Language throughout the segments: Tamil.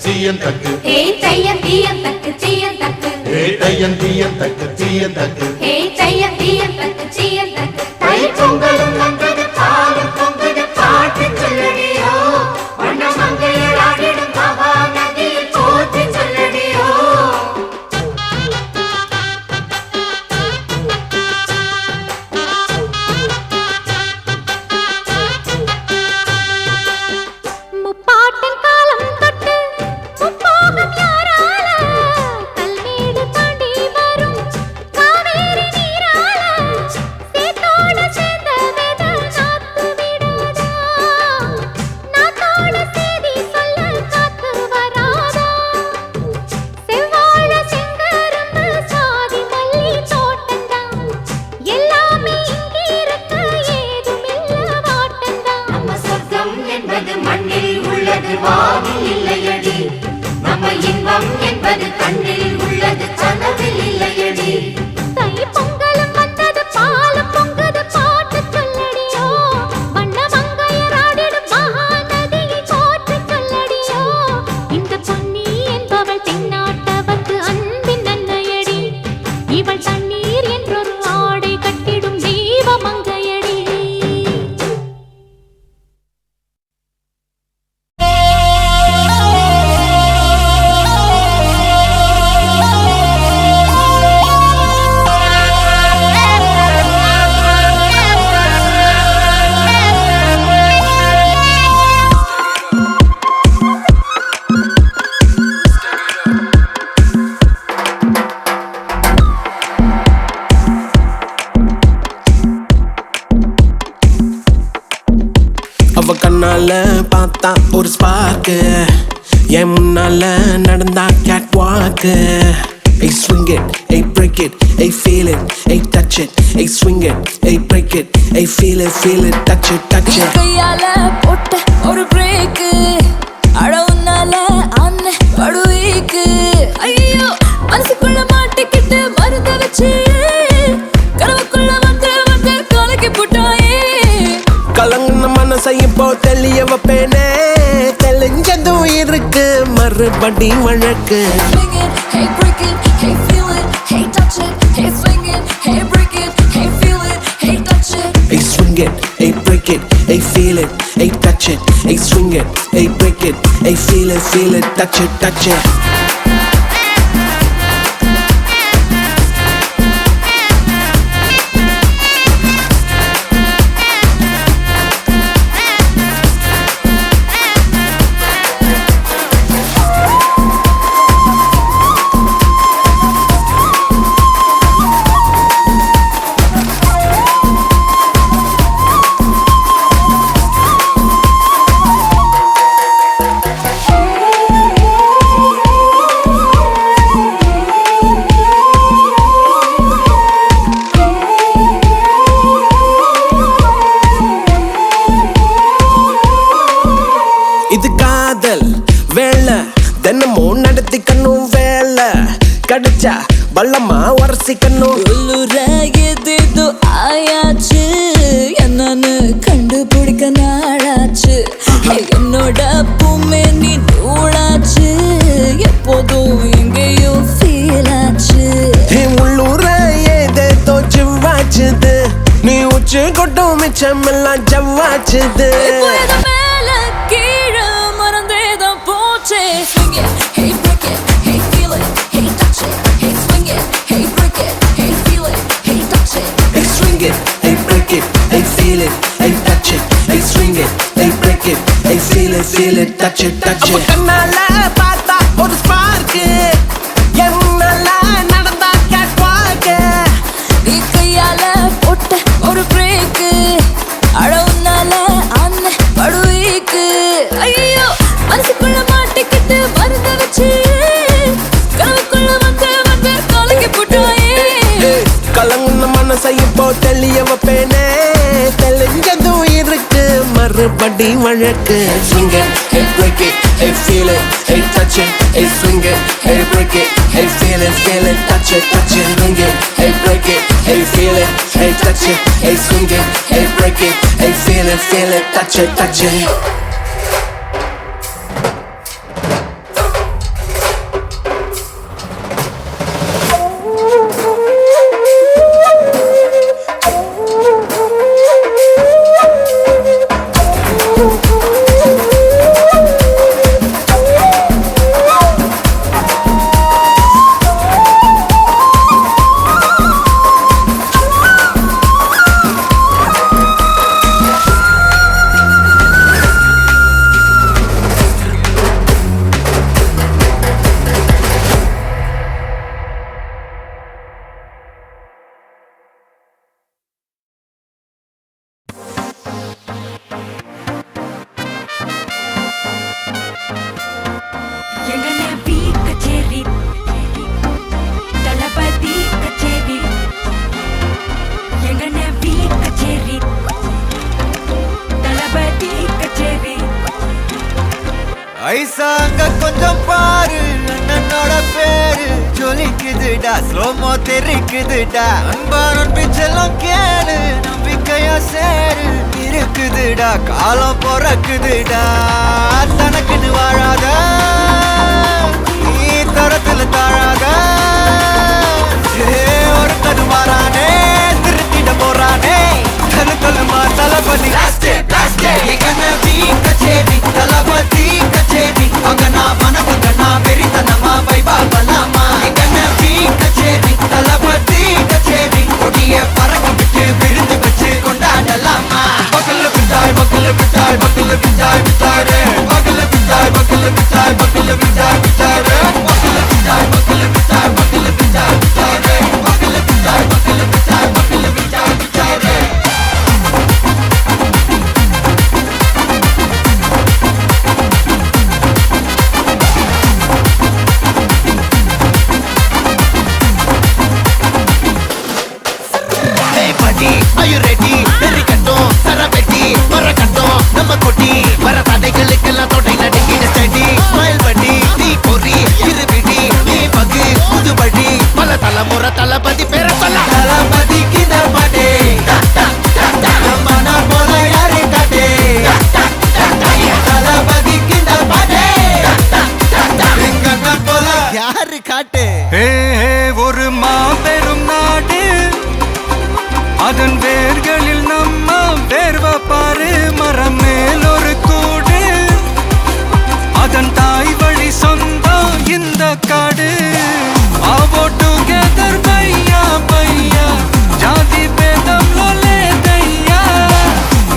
தீயன் தக்கு ஹே தையன் தீயன் தக்கு தீயன் தக்கு ஹே தையன் தீயன் தக்கு தீயன் தக்கு ஹே தையன் தீயன் தக்கு தீயன் தக்கு தை பொங்கலும் வந்தது பாலும் பொங்குது பாட்டு சொல்லடியோ வண்ண மங்கையர் ஆடிடும் மகா நதியில் போற்றி சொல்லடியோ முப்பாட்டின் காலம் தொட்டு முப்போகம் யாரால கல்மேடு தாண்டி வரும் காவேரி நீரால சேத்தோட சேர்ந்த வேத நாத்து விடாதா நாத்தோட சேதி சொல்ல காத்து வராதா செவ்வாழ செங்கரும்பு சாதி மல்லி தோட்டந்தான் எல்லாமே இங்கிருக்க ஏதுமில்ல வாட்டந்தான் நம்ம சொர்க்கம் என்பது மண்ணில் உள்ளது வானில் இல்லையடி நம்ம இன்பம் என்பது கண்ணில் உள்ளது கனவில் இல்லையடி தை பொங்கலும் வந்தது பாலும் பொங்குது பாட்டு சொல்லடியோ வண்ண மங்கையர் ஆடிடும் மகா நதியை போற்றி சொல்லடியோ இந்த பொன்னி என்பவள் தென்னாட்டவர்க்கு அன்பின் நன்மையடி இவள் தண்ணீர் என்றொரு ஆடை கட்டிடும் தெய்வ மங்கையடி அவ கண்ணால பார்த்தா ஒரு ஸ்பார்க்கு என் முன்னால நடந்தா கேட் வாக்கு Hey swing it, hey break it, hey feel it, hey touch it, hey swing it, hey break it, hey feel it, touch it, touch it. கையால போட்ட ஒரு பிரேக் அடவுனால அன்ன படுவீக்கு ஐயோ மனசுக்குள்ள மாட்டிக்கிட்டு மருந்த வச்சு கனவுக்குள்ள வந்து வந்து கலக்கி போட்டாயே கலங்குன மனசை இப்போ தெளிய வைப்பேனே தெளிஞ்சதும் இருக்கு மறுபடி வழக்கு Swing it, hey break it, hey feel it, hey touch it, hey swing it, hey break it, hey feel it, hey touch it. Hey swing it, hey break it, hey feel it, hey touch it, hey swing it, hey break it, hey feel it, touch it, touch it. இது காதல் வேலை தினமும் நடத்திக்கணும் வேலை கிடைச்சா பள்ளமா உரசிக்கணும் உள்ளுர எதேதோ ஆயாச்சு என்னன்னு கண்டுபிடிக்க நாளாச்சு என்னோட பூமே நீ தூளாச்சு எப்போதும் எங்கேயோ ஃபீல் ஆச்சு உள்ளூர ஏதேதோ ஜிவ்வாச்சுது நீ உச்சி கொட்டும் மிச்சமெல்லாம் ஜவ்வாச்சுது இப்போ இது மேல கீழே மறந்தேதான் போச்சே Swing it, hey break it, hey feel it, hey touch it, hey swing it, hey break it, hey feel it, hey touch it. Hey swing it, hey break it, hey feel it, hey touch it, hey swing it, hey break it, hey feel it, touch it, touch it. கண்ணால பார்த்தா ஒரு ஸ்பார்க்கு என்னால நடந்தா கேட் வாக்கு நீ கையால போட்ட ஒரு பிரேக் அடவுனால அன்ன படுவீக்கு ஐயோ மனசுக்குள்ள மாட்டிக்கிட்டு மருந்த வச்சு கனவுக்குள்ள வந்து வந்து கலக்கி போட்டாயே கலங்குன மனசை இப்போ தெளிய வைப்பேனே தெளிஞ்சதும் இருக்கு மறுபடி வழக்கு Swing it, hey break it, hey feel it, hey touch it, hey swing it, hey break it, hey feel it, touch it, swing it, hey break it, hey feel it, hey touch it, hey swing it, hey break it, hey feel it, touch it, touch it. பேரு ஜொலிக்குதுடா ஸ்லோமோ தெரிக்குதுடா அன்பாரன் பிச்செல்லாம் கேளு நம்பிக்கையா சேரு இருக்குதுடா காலம் பிறக்குதுடா தனக்குன்னு வாழாத நீ தரத்துல தாழாத ஒருத்தது மாறானே திருத்திட போறானே தலுமா தளபதி கச்சேரி தளபதி கச்சேரி அங்கனா மனப்பங்கனா வெறித்தனமா வைபாபலாமா கச்சேரி தளபதி கச்சேரி கொடிய பறக்க விட்டு விருந்து வச்சு கொண்டாடலாமா பக்கல்ல பிட்டாய் பக்கல்ல பிட்டாய் பக்கல்ல பிட்டாய் பிட்டாரே பக்கல்ல பிட்டாய் பக்கல்ல பிட்டாய் பக்கல்ல பிட்டாய் பிட்டாரே பக்கல்ல பிட்டாய் பக்கல்ல பிட்டாய் பக்கல்ல பிட்டாய் பிட்டாரே பக்கல்ல பிட்டாய் பக்கல்ல பிட்டாய் பக்கல்ல பிட்டாய் பிட்டாரே Are you ready? Very கட்டும் சரபெட்டி வர கட்டும் நம்ம கொட்டி வர தடைகளுக்கெல்லாம் தொடை நடுங்கிட ஸ்டடி ஸ்மைல் பண்ணி நீ பொறி இருபிடி நீ பகு புதுபடி பல தலைமுறை தளபதி பேர சொல்ல தளபதிக்கு இந்த பாட்டே மன போல யாரு காட்டே தளபதிக்கு இந்த பாட்டே எங்க போல யாரு காட்டு ஒரு மாபெரும் நாடு அதன் வேர்களில் நம்ம வேர்வ பாரு மரம் மேல் ஒரு கூடு அதன் தாய் வழி சொந்தம் இந்த காடு ஆவோ டுகெதர் பையா பையா ஜாதி பேதம் லோலே தையா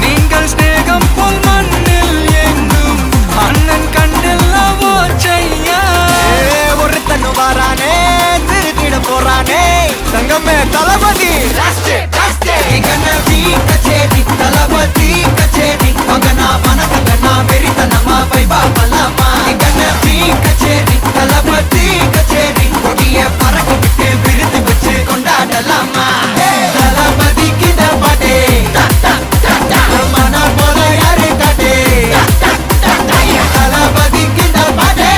நீங்கள் ஸ்நேகம் போல் மண்ணில் எங்கும் அண்ணன் கண்டில்லவோ செய்யா ஒருத்தனு வாரானே திருத்திட போறானே தங்கமே தளபதி கச்சேரி தளபதி கச்சேரி மகனா மனசங்கனா வெறித்தனமா வைபாபலாமா கச்சேரி தளபதி கச்சேரி கொடிய பறக்க விட்டு விருந்து வச்சு கொண்டாடலாமா தளபதிக்கு இந்த பாட்டே மன போல யாரு காட்டே தளபதிக்கு இந்த பாட்டே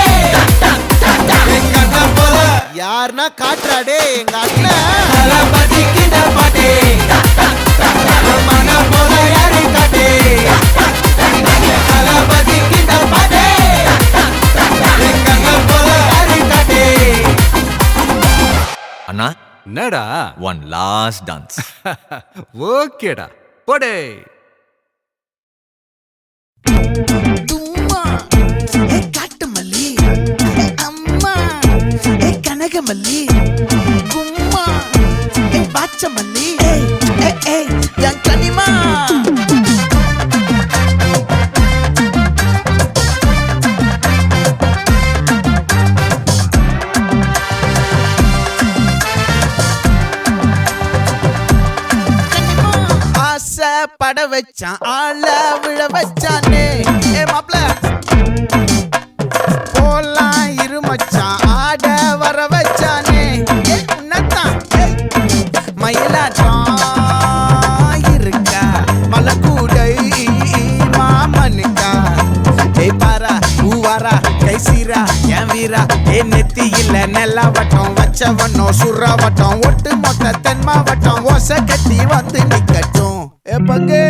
எங்க அண்ணன் போல யாருன்னா காட்டுறாடே எங்க அண்ணன் தளபதிக்கு இந்த பாட்டே மன போல யாரு காட்டே தளபதிக்கு இந்த பாட்டே எங்க அண்ணன் போல யாரு காட்டே அண்ணா என்னடா ஒன் லாஸ்ட் டான்ஸ் ஓகேடா போடே காட்டுமல்லி அம்மா கனகமல்லி கும்மா பாச்சமல்லி என் கனிமா ஆசை பட வச்சான் ஆள விழ வச்சானே மாப்ள போலாம் இருமச்சான் ஆட வர வச்சானே உன்னத்தான் மயிலாட்டம் இருக்கா மலக்கூடை மாமனுக்கா பாரா ஊவாரா கைசீரா என் வீரா நெத்தி இல்ல நெல்லா வட்டம் வச்சவனும் சுறா வட்டம் ஒட்டு மொத்த தென் மாவட்டம் ஓசை கட்டி வந்து நிக்கட்டும் பங்கே